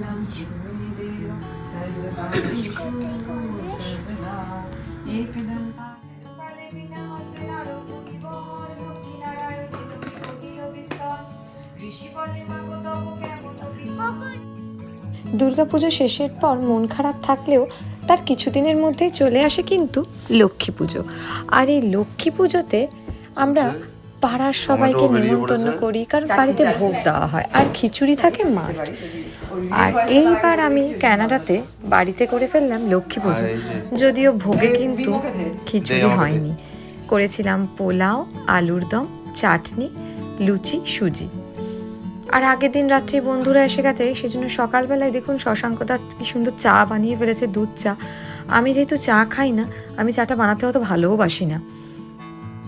शरणं देव सर्वकार्येषु सर्वदा एकदन्ताय विनमस्ते नारदमुनिवर लक्ष्मीनारायण বিস্তর ঋষি বলে মাগো তব কেমন দুর্গাপুজো শেষের পর মন খারাপ থাকলেও তার কিছুদিনের মধ্যেই চলে আসে কিন্তু লক্ষ্মী পুজো। আর এই লক্ষ্মী পুজোতে আমরা পাড়ার সবাইকে নিমন্ত্রণ করি, কারণ বাড়িতে ভোগ দেওয়া হয় আর খিচুড়ি থাকে মাস্ট। আর এইবার আমি কানাডাতে বাড়িতে করে ফেললাম লক্ষ্মী পুজো, যদিও ভোগে কিন্তু খিচুড়ি হয়নি। করেছিলাম পোলাও, আলুর দম, চাটনি, লুচি, সুজি। আর আগের দিন রাত্রে বন্ধুরা এসে গেছে, সেজন্য সকালবেলায় দেখুন শশাঙ্কদা কি সুন্দর চা বানিয়ে ফেলেছে, দুধ চা। আমি যেহেতু চা খাই না, আমি চাটা বানাতে অত ভালোবাসি না,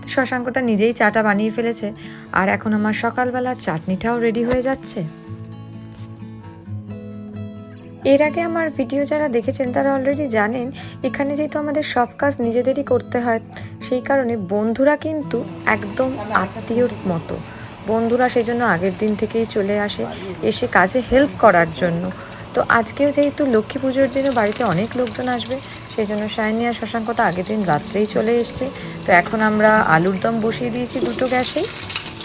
তো শশাঙ্কদা নিজেই চাটা বানিয়ে ফেলেছে। আর এখন আমার সকালবেলা চাটনিটাও রেডি হয়ে যাচ্ছে। এর আগে আমার ভিডিও যারা দেখেছেন তারা অলরেডি জানেন, এখানে যেহেতু আমাদের সব কাজ নিজেদেরই করতে হয়, সেই কারণে বন্ধুরা কিন্তু একদম আত্মীয়র মতো। বন্ধুরা সেই জন্য আগের দিন থেকেই চলে আসে, এসে কাজে হেল্প করার জন্য। তো আজকেও যেহেতু লক্ষ্মী পুজোর দিনও বাড়িতে অনেক লোকজন আসবে, সেই জন্য সায়নী আর শশাঙ্কতা আগের দিন রাত্রেই চলে এসছে। তো এখন আমরা আলুর দম বসিয়ে দিয়েছি দুটো গ্যাসেই।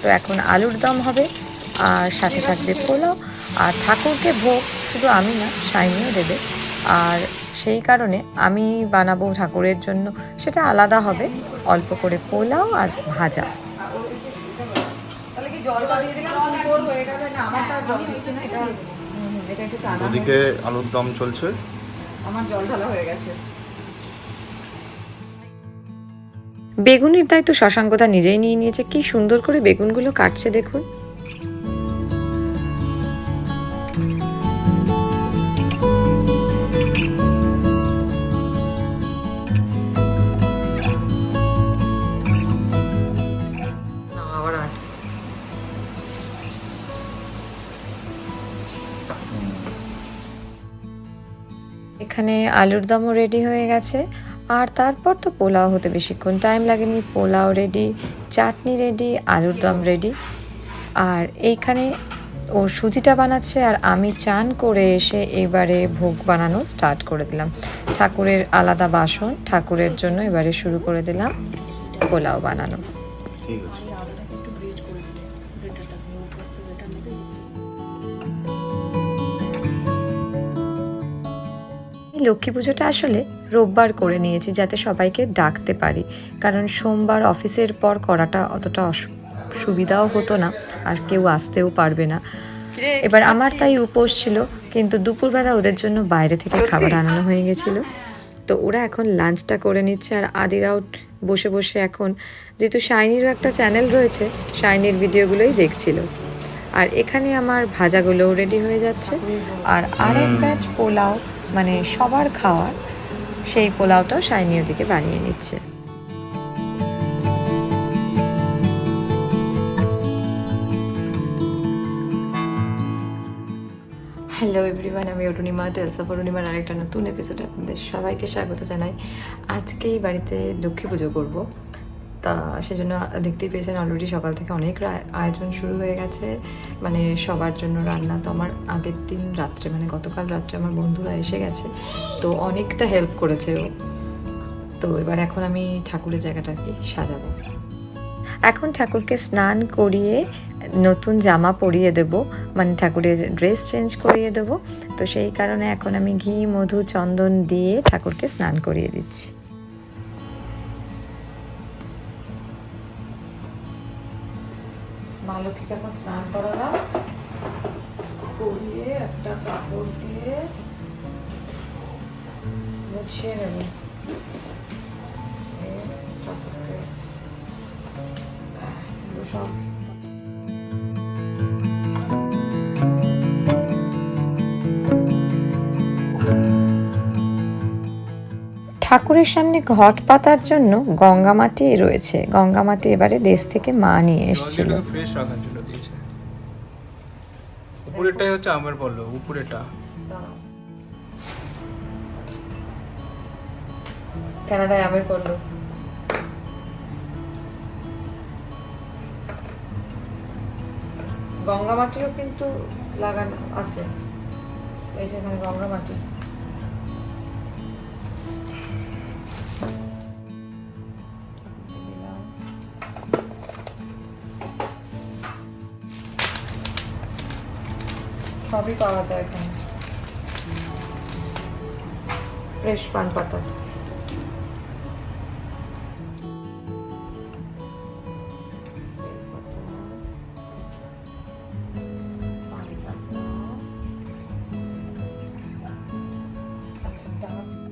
তো এখন আলুর দম হবে আর সাথে থাকবে পোলাও। আর ঠাকুরকে ভোগ শুধু আমি না, সায়নীও দেবে। আর সেই কারণে আমি বানাবো ঠাকুরের জন্য, সেটা আলাদা হবে, অল্প করে পোলাও আর ভাজা। ওদিকে আলুর দম চলছে, আমার জল ঢালা হয়ে গেছে। বেগুনের দায়িত্ব শশাঙ্কদা নিজেই নিয়ে নিয়েছে। কি সুন্দর করে বেগুনগুলো কাটছে দেখুন। এখানে আলুর দমও রেডি হয়ে গেছে। আর তারপর তো পোলাও হতে বেশিক্ষণ টাইম লাগেনি। পোলাও রেডি, চাটনি রেডি, আলুর দম রেডি। আর এইখানে ও সুজিটা বানাচ্ছে, আর আমি চান করে এসে এবারে ভোগ বানানো স্টার্ট করে দিলাম। ঠাকুরের আলাদা বাসন, ঠাকুরের জন্য এবারে শুরু করে দিলাম পোলাও বানানো। ঠিক আছে। লক্ষ্মী পুজোটা আসলে রোববার করে নিয়েছি, যাতে সবাইকে ডাকতে পারি, কারণ সোমবার অফিসের পর করাটা অতটা সুবিধাও হতো না, আর কেউ আসতেও পারবে না। এবার আমার তাই উপোস ছিল, কিন্তু দুপুরবেলা ওদের জন্য বাইরে থেকে খাবার আনানো হয়ে গেছিলো। তো ওরা এখন লাঞ্চটা করে নিচ্ছে, আর আদিরাও বসে বসে এখন, যেহেতু শাইনিরও একটা চ্যানেল রয়েছে, শাইনির ভিডিওগুলোই দেখছিল। আর এখানে আমার ভাজাগুলোও রেডি হয়ে যাচ্ছে। আর আরেক ব্যাচ পোলাও, মানে সবার খাওয়ার, সেই পোলাওটাও শাইনি ওদিকে বানিয়ে নিচ্ছে। হ্যালো এভরিওয়ান, আমি অরুণিমা, টেলস অফ অরুণিমার আরেকটা নতুন এপিসোডে আপনাদের সবাইকে স্বাগত জানাই। আজকেই বাড়িতে লক্ষ্মী পুজো করবো, তা সেজন্য দেখতেই পেয়েছেন অলরেডি সকাল থেকে অনেক আয়োজন শুরু হয়ে গেছে। মানে সবার জন্য রান্না। তো আমার আগের দিন রাত্রে, মানে গতকাল রাত্রে আমার বন্ধুরা এসে গেছে, তো অনেকটা হেল্প করেছে ও। তো এবার এখন আমি ঠাকুরের জায়গাটা আর কি সাজাবো। এখন ঠাকুরকে স্নান করিয়ে নতুন জামা পরিয়ে দেব, মানে ঠাকুরের ড্রেস চেঞ্জ করিয়ে দেব। তো সেই কারণে এখন আমি ঘি, মধু, চন্দন দিয়ে ঠাকুরকে স্নান করিয়ে দিচ্ছি। মা লক্ষ্মীকে এখন স্নান করালাম, করিয়ে একটা কাপড় দিয়ে মুছিয়ে নেব। সব ঠাকুরের সামনে ঘট পাতার জন্য গঙ্গা মাটি রয়েছে। গঙ্গা মাটি এবারে দেশ থেকে মা নিয়ে এসেছিল। ফ্রেশ রাখার জন্য দিয়েছে। উপরেরটাই হচ্ছে আমের পল্লব, উপরেরটা। কানাডায় আমের পল্লব। গঙ্গা মাটিও কিন্তু লাগানো আছে। এই যে এখানে গঙ্গা মাটি। সবই পাওয়া যায় এখানে, ফ্রেশ পান পাতা।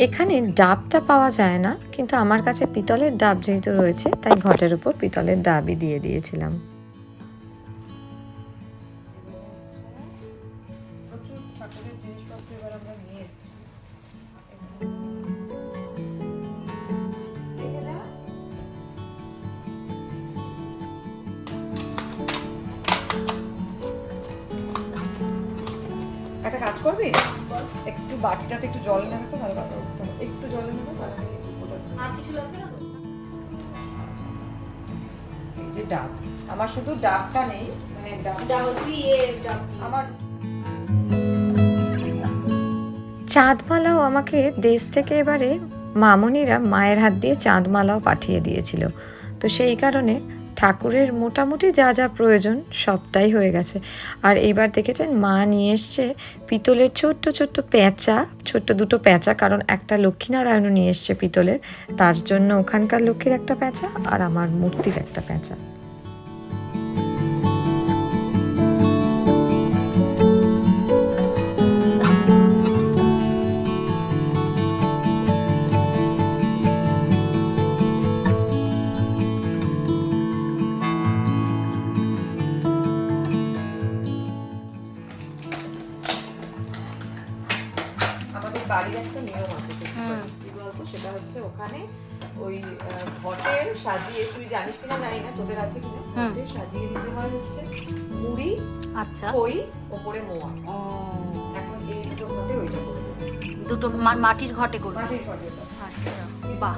এখানে ডাবটা পাওয়া যায় না, কিন্তু আমার কাছে পিতলের ডাব যেহেতু রয়েছে তাই ঘটের উপর পিতলের ডাবই দিয়ে দিয়েছিলাম। একটা কাজ করবি, একটু বাটিটাতে একটু জল নেবে তো ভালো কথা, একটু জল নেবে তাহলে আর কিছু লাগবে না? এই যে ডাব, আমার শুধু ডাবটা নেই, মানে ডাবটা আমার চাঁদমালাও আমাকে দেশ থেকে এবারে মামনিরা মায়ের হাত দিয়ে চাঁদমালাও পাঠিয়ে দিয়েছিল। তো সেই কারণে ঠাকুরের মোটামুটি যা যা প্রয়োজন সবটাই হয়ে গেছে। আর এইবার দেখেছেন মা নিয়ে এসছে পিতলের ছোট্ট ছোট্ট প্যাঁচা, ছোট্ট দুটো প্যাঁচা, কারণ একটা লক্ষ্মীনারায়ণও নিয়ে এসছে পিতলের, তার জন্য ওখানকার লক্ষ্মীর একটা প্যাঁচা আর আমার মূর্তির একটা প্যাঁচা। বাড়ির একটা নিয়ম আছে, কি বলতো, সেটা হচ্ছে ওখানে ওই ঘটের সাজিয়ে, তুই জানিস কিনা জানি না, তোদের আছে কিনা, ঘটে সাজিয়ে দিতে হয় হচ্ছে মুড়ি, আচ্ছা, ওই ওপরে মোয়া। এখন এই দুটো ঘটে ওইটা করে দেবে, দুটো মাটির ঘটে করবে। মাটির ঘটে। আচ্ছা, বাহ,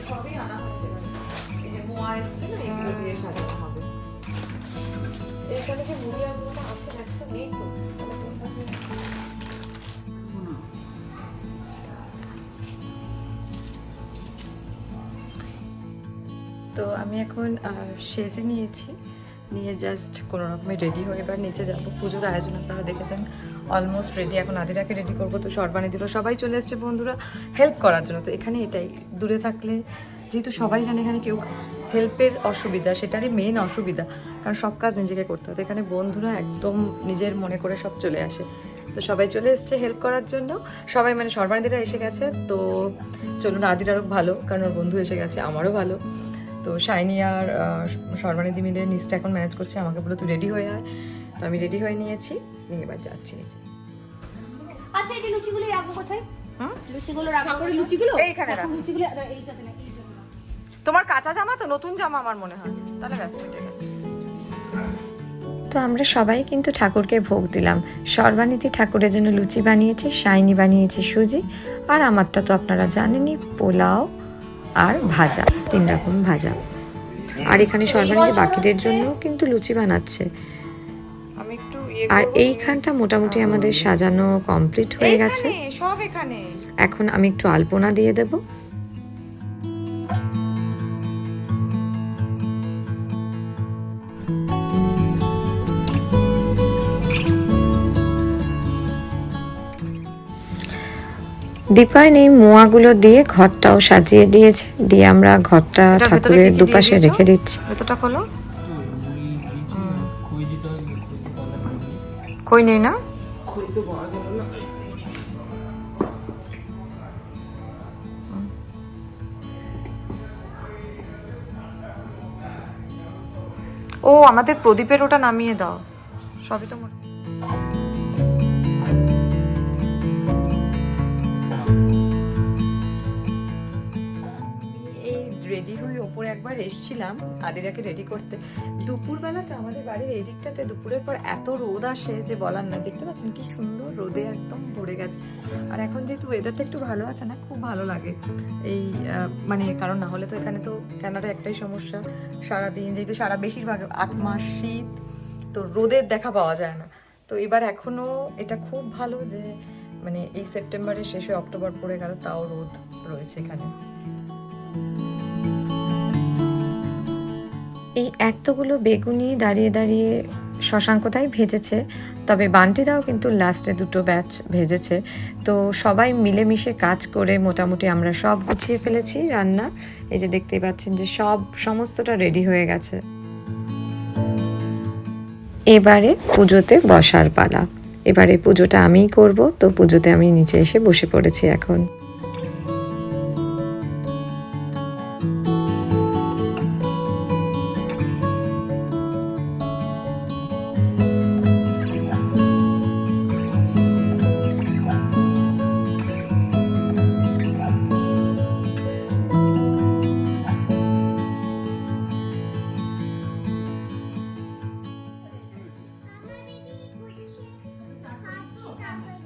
সবই আনা হচ্ছে, এই যে মোয়া এসছে না, এগুলো দিয়ে সাজানো হবে। এখানে কি মুড়ি আর মোয়া আছে না? একটা নেই তো। তো আমি এখন সেজে নিয়েছি, নিয়ে জাস্ট কোনো রকমে রেডি হয়ে এবার নিচে যাবো। পুজোর আয়োজন আপনারা দেখেছেন অলমোস্ট রেডি, এখন আদিরাকে রেডি করবো। তো সর্বাণী দিল, সবাই চলে এসছে বন্ধুরা হেল্প করার জন্য। তো এখানে এটাই, দূরে থাকলে যেহেতু সবাই জানে এখানে কেউ হেল্পের অসুবিধা, সেটারই মেন অসুবিধা, কারণ সব কাজ নিজেকে করতে হতো। এখানে বন্ধুরা একদম নিজের মনে করে সব চলে আসে। তো সবাই চলে এসছে হেল্প করার জন্য, সবাই মানে সর্বাণীদিরা এসে গেছে। তো চলুন, আদিরারও ভালো কারণ ওর বন্ধু এসে গেছে, আমারও ভালো। তো শাইনি আর সর্বাণীদি মিলে নিচটা এখন ম্যানেজ করছে, আমাকে বলে তুই রেডি হয়ে আয়। তো আমি রেডি হয়ে নিয়েছি, নিয়ে এবার যাচ্ছি নিচে। আচ্ছা, এই লুচিগুলো রাখবো কোথায়? হুম, লুচিগুলো রাখবো করে, লুচিগুলো এইখানে রাখো। লুচিগুলো এইটাতে না, এই জন্য তোমার কাঁচা জামা তো, নতুন জামা আমার মনে হয়, তাহলে ব্যাস মিটে গেছে। তো আমরা সবাই কিন্তু ঠাকুরকে ভোগ দিলাম। সর্বাণীতি ঠাকুরের জন্য লুচি বানিয়েছে, শাইনি বানিয়েছে সুজি, আর আমারটা তো আপনারা জানেনই, পোলাও আর ভাজা, 3 রকম ভাজা। আর এখানে সর্বাণীতি বাকিদের জন্য কিন্তু লুচি বানাচ্ছে। আর এইখানটা মোটামুটি আমাদের সাজানো কমপ্লিট হয়ে গেছে সব। এখানে এখন আমি একটু আলপনা দিয়ে দেব। দীপায়ন এই মোয়াগুলো দিয়ে ঘরটাও সাজিয়ে দিয়েছে, দিয়ে আমরা ঘরটা ঠাকুরের দুপাশে রেখে দিচ্ছি। ভেতরটা খোলো, কই নেই না, ও আমাদের প্রদীপের ওটা নামিয়ে দাও, সবই তো রেডি হয়ে ওপরে একবার এসেছিলাম আদিরাকে রেডি করতে। দুপুরবেলাটা আমাদের বাড়ির এই দিকটাতে দুপুরের পর এত রোদ আসে যে বলার না, দেখতে পাচ্ছেন কি সুন্দর রোদে একদম ভরে গেছে। আর এখন যেহেতু ওয়েদারটা একটু ভালো আছে না, খুব ভালো লাগে এই মানে, কারণ না হলে তো এখানে তো কানাডা একটাই সমস্যা, সারাদিন যেহেতু সারা বেশিরভাগ 8 মাস শীত, তো রোদের দেখা পাওয়া যায় না। তো এবার এখনো এটা খুব ভালো যে মানে এই সেপ্টেম্বরের শেষে অক্টোবর পড়ে গেল, তাও রোদ রয়েছে এখানে। এই এতগুলো বেগুনি দাঁড়িয়ে দাঁড়িয়ে শশাঙ্কদাই ভেজেছে, তবে বান্টিদাও কিন্তু লাস্টে 2টো ব্যাচ ভেজেছে। তো সবাই মিলেমিশে কাজ করে মোটামুটি আমরা সব গুছিয়ে ফেলেছি রান্না। এই যে দেখতেই পাচ্ছেন যে সমস্তটা রেডি হয়ে গেছে। এবারে পুজোতে বসার পালা। এবারে পুজোটা আমিই করব, তো পুজোতে আমি নিচে এসে বসে পড়েছি এখন।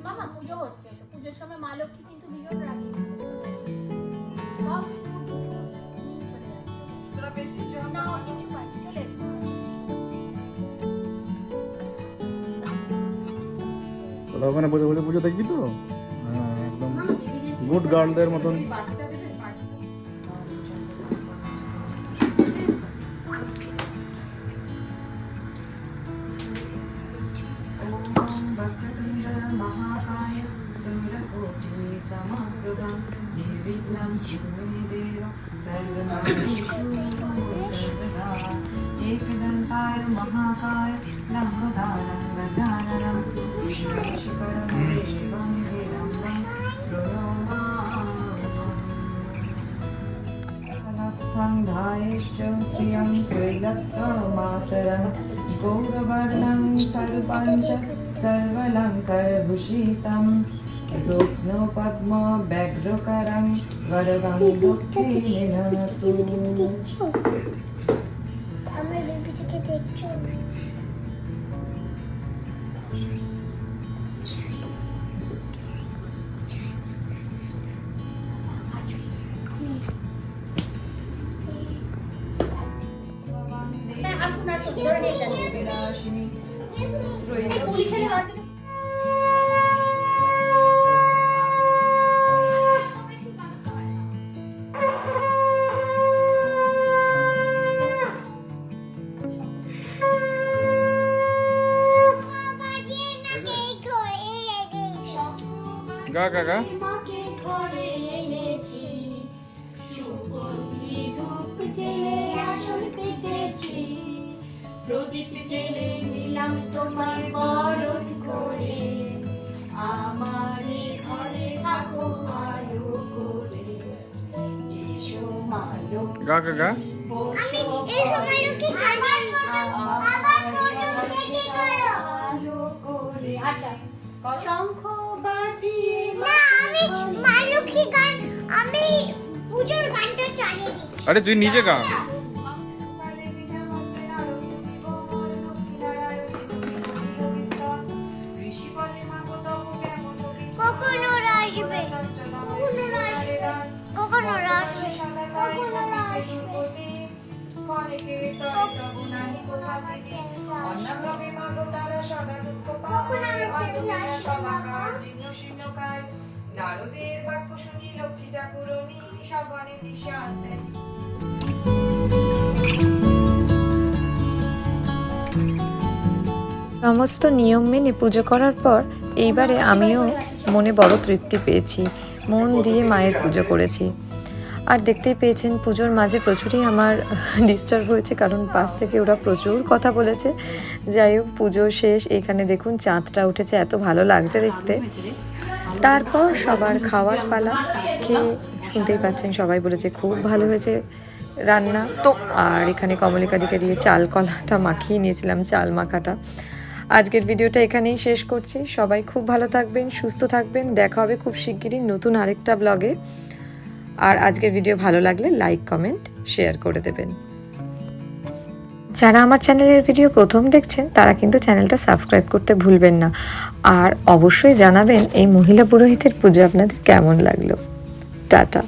মামা পুজো হচ্ছে, পুজোর সময় মা লক্ষ্মী কিন্তু ভীষণ রাগী। না, ওর কিছু পাই, চলে এসো। তোরা ওখানে বসে বসে পুজো দেখবি তো? হ্যাঁ, একদম গুড গার্লদের মতন। एकदन्ताय महाकाय लम्बोदरं गजाननं विष्णुशिखरं देवं हिरण्यं प्रणमामि धायश्च श्रियं त्रैलोक्यमातरं गौरवर्णं सर्वपञ्च सर्वलङ्कारभूषितं रुक्नो पद्म व्याघ्रकरं वरदं दुःखे निनतु। আমার বেবিটাকে দেখছো? হ্যাঁ, আসুন আসুন, ধরে নিয়ে যান। পুলিশের কাছে গা গা গা মাকে ঘরে এনেছি, সুগন্ধি ধূপ জেলে আসর পেতেছি, প্রদীপ জেলে নিলাম তোমার বরণ করে, আমার ঘরে থাকো আলো করে, এসো মালো গা গা গা আমি এই সময় লোকে চালাই আবার ফটো থেকে করো। আলো করে। আচ্ছা, শঙ্খ বাজিয়ে না, আমি মালুকি গান, আমি পুজোর গানটা চালিয়ে দিচ্ছি। আরে তুই নিজে গা। কখন ওরা আসবে? কখন ওরা আসবে? কখন ওরা আসবে? কখন ওরা আসবে? নারদের বাক্য শুনি লক্ষ্মী ঠাকুরনি সবনে দিশে আসতেন। সমস্ত নিয়ম মেনে পুজো করার পর এইবারে আমিও মনে বড় তৃপ্তি পেয়েছি, মন দিয়ে মায়ের পুজো করেছি। আর দেখতেই পেয়েছেন পুজোর মাঝে প্রচুরই আমার ডিস্টার্ব হয়েছে, কারণ পাশ থেকে ওরা প্রচুর কথা বলেছে। যাই হোক, পুজো শেষ, এখানে দেখুন চাঁদটা উঠেছে, এত ভালো লাগছে দেখতে। তারপর সবার খাওয়ার পালা। খেয়ে শুনতেই পাচ্ছেন সবাই বলেছে খুব ভালো হয়েছে রান্না। তো আর এখানে কমলিকাদিকে দিয়ে চাল কলাটা মাখিয়ে নিয়েছিলাম, চাল মাখাটা। আজকের ভিডিওটা এখানেই শেষ করছি। সবাই খুব ভালো থাকবেন, সুস্থ থাকবেন। দেখা হবে খুব শিগগিরই নতুন আরেকটা ব্লগে। আর আজকের ভিডিও ভালো লাগলে লাইক, কমেন্ট, শেয়ার করে দেবেন। যারা আমার চ্যানেলের ভিডিও প্রথম দেখছেন তারা কিন্তু চ্যানেলটা সাবস্ক্রাইব করতে ভুলবেন না। আর অবশ্যই জানাবেন এই মহিলা পুরোহিতের পুজো আপনাদের কেমন লাগলো। টাটা।